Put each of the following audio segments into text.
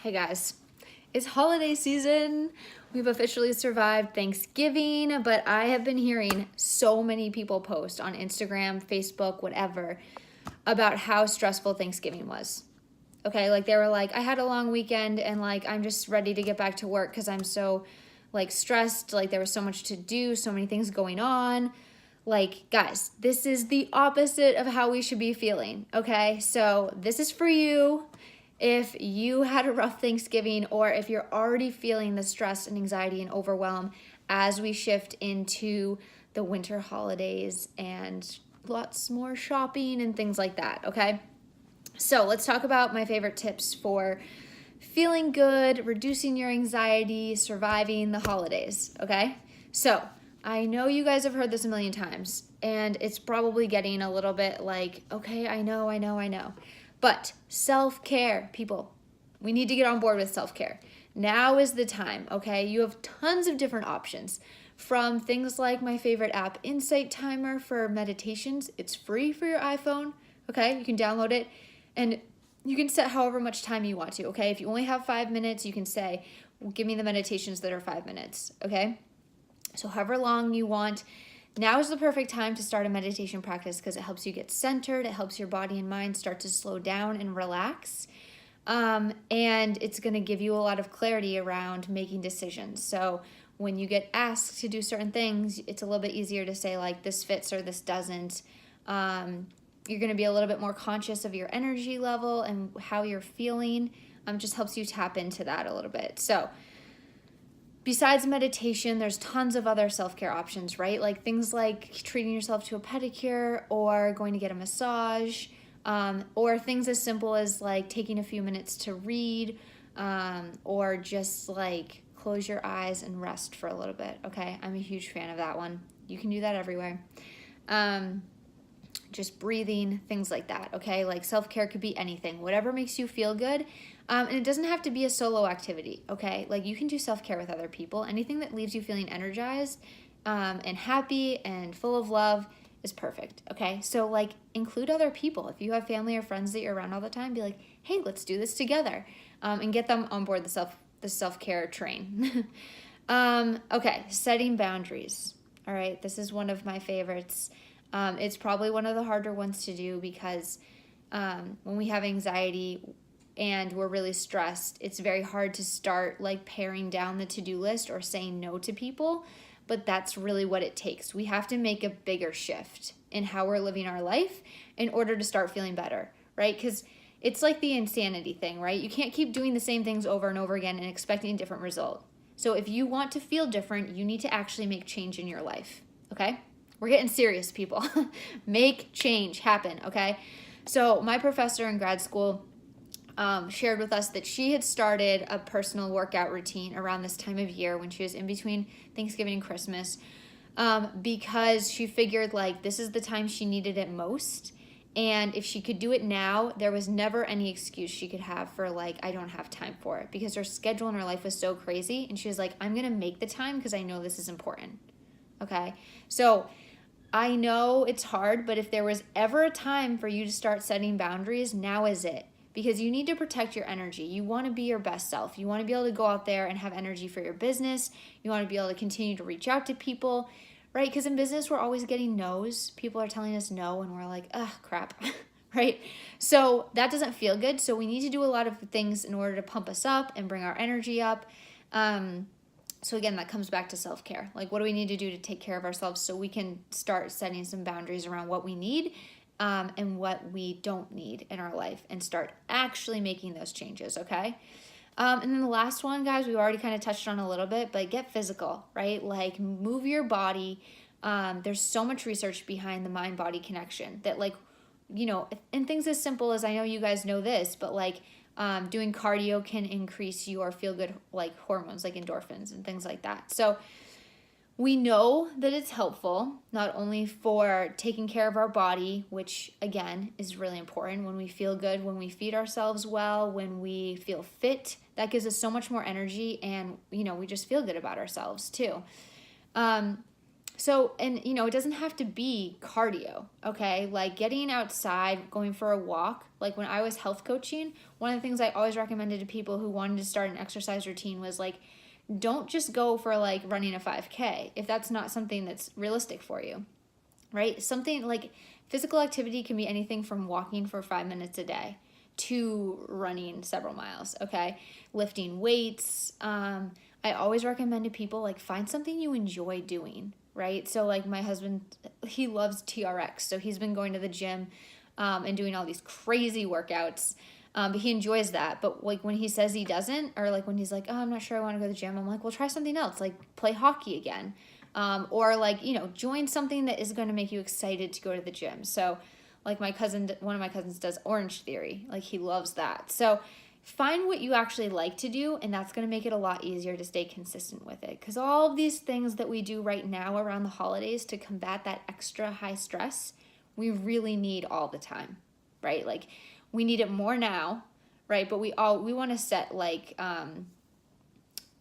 Hey guys, it's holiday season. We've officially survived Thanksgiving, but I have been hearing so many people post on Instagram, Facebook, whatever, about how stressful Thanksgiving was. Okay, like they were like, I had a long weekend and like I'm just ready to get back to work because I'm so like stressed. Like there was so much to do, so many things going on. Like, guys, this is the opposite of how we should be feeling, okay? So this is for you. If you had a rough Thanksgiving or if you're already feeling the stress and anxiety and overwhelm as we shift into the winter holidays and lots more shopping and things like that, okay? So let's talk about my favorite tips for feeling good, reducing your anxiety, surviving the holidays, okay? So I know you guys have heard this a million times, and it's probably getting a little bit like, okay, I know. But self-care, people, we need to get on board with self-care. Now is the time, okay? You have tons of different options from things like my favorite app, Insight Timer for meditations. It's free for your iPhone, okay? You can download it, and you can set however much time you want to, okay? If you only have 5 minutes, you can say, well, give me the meditations that are 5 minutes, okay? So however long you want. Now is the perfect time to start a meditation practice because it helps you get centered. It helps your body and mind start to slow down and relax. And it's going to give you a lot of clarity around making decisions. So when you get asked to do certain things, it's a little bit easier to say like this fits or this doesn't. You're going to be a little bit more conscious of your energy level and how you're feeling. Just helps you tap into that a little bit. So besides meditation, there's tons of other self-care options, right? Like things like treating yourself to a pedicure or going to get a massage, or things as simple as like taking a few minutes to read, or just like close your eyes and rest for a little bit, okay? I'm a huge fan of that one. You can do that everywhere. Just breathing, things like that, okay? Like self-care could be anything, whatever makes you feel good. And it doesn't have to be a solo activity, okay? Like you can do self-care with other people. Anything that leaves you feeling energized and happy and full of love is perfect, okay? So like include other people. If you have family or friends that you're around all the time, be like, hey, let's do this together, and get them on board the self-care train. Okay, setting boundaries. All right, this is one of my favorites. It's probably one of the harder ones to do because when we have anxiety and we're really stressed, it's very hard to start like paring down the to-do list or saying no to people, but that's really what it takes. We have to make a bigger shift in how we're living our life in order to start feeling better, right? Because it's like the insanity thing, right? You can't keep doing the same things over and over again and expecting a different result. So if you want to feel different, you need to actually make change in your life, okay? We're getting serious, people. Make change happen, okay? So my professor in grad school shared with us that she had started a personal workout routine around this time of year when she was in between Thanksgiving and Christmas, because she figured like this is the time she needed it most. And if she could do it now, there was never any excuse she could have for like, I don't have time for it, because her schedule in her life was so crazy. And she was like, I'm going to make the time because I know this is important. Okay. So I know it's hard, but if there was ever a time for you to start setting boundaries, now is it. Because you need to protect your energy. You want to be your best self. You want to be able to go out there and have energy for your business. You want to be able to continue to reach out to people, right? Because in business, we're always getting no's. People are telling us no, and we're like, ugh, crap, right? So that doesn't feel good. So we need to do a lot of things in order to pump us up and bring our energy up. So again, that comes back to self-care. Like, what do we need to do to take care of ourselves so we can start setting some boundaries around what we need and what we don't need in our life and start actually making those changes, okay? And then the last one, guys, we've already kind of touched on a little bit, but get physical, right? Like, move your body. There's so much research behind the mind-body connection that, like, you know, and things as simple as, I know you guys know this, but like, doing cardio can increase your feel-good like hormones like endorphins and things like that. So we know that it's helpful not only for taking care of our body, which again is really important. When we feel good, when we feed ourselves well, when we feel fit, that gives us so much more energy, and you know, we just feel good about ourselves too. So, and you know, it doesn't have to be cardio, okay? Like getting outside, going for a walk. Like when I was health coaching, one of the things I always recommended to people who wanted to start an exercise routine was like, don't just go for like running a 5K if that's not something that's realistic for you, right? Something like physical activity can be anything from walking for 5 minutes a day to running several miles, okay? Lifting weights. I always recommend to people like find something you enjoy doing, right? So like my husband, he loves TRX, so he's been going to the gym and doing all these crazy workouts. But he enjoys that. But like when he says he doesn't, or like when he's like, oh, I'm not sure I want to go to the gym, I'm like, well, try something else, like play hockey again. Or like, you know, join something that is going to make you excited to go to the gym. So like one of my cousins does Orange Theory. Like he loves that. So find what you actually like to do, and that's going to make it a lot easier to stay consistent with it. Because all of these things that we do right now around the holidays to combat that extra high stress, we really need all the time, right? Like we need it more now, right? But we want to set like,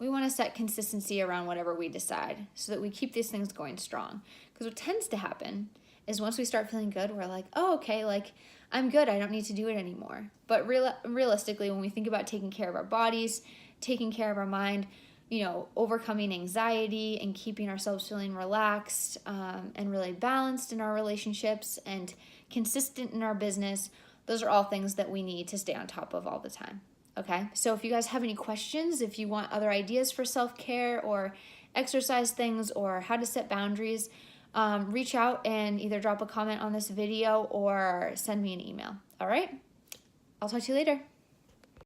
we want to set consistency around whatever we decide so that we keep these things going strong. Because what tends to happen is once we start feeling good, we're like, oh, okay, like I'm good. I don't need to do it anymore. But realistically, when we think about taking care of our bodies, taking care of our mind, you know, overcoming anxiety and keeping ourselves feeling relaxed and really balanced in our relationships and consistent in our business, those are all things that we need to stay on top of all the time. Okay, so if you guys have any questions, if you want other ideas for self-care or exercise things or how to set boundaries, reach out and either drop a comment on this video or send me an email. All right, I'll talk to you later.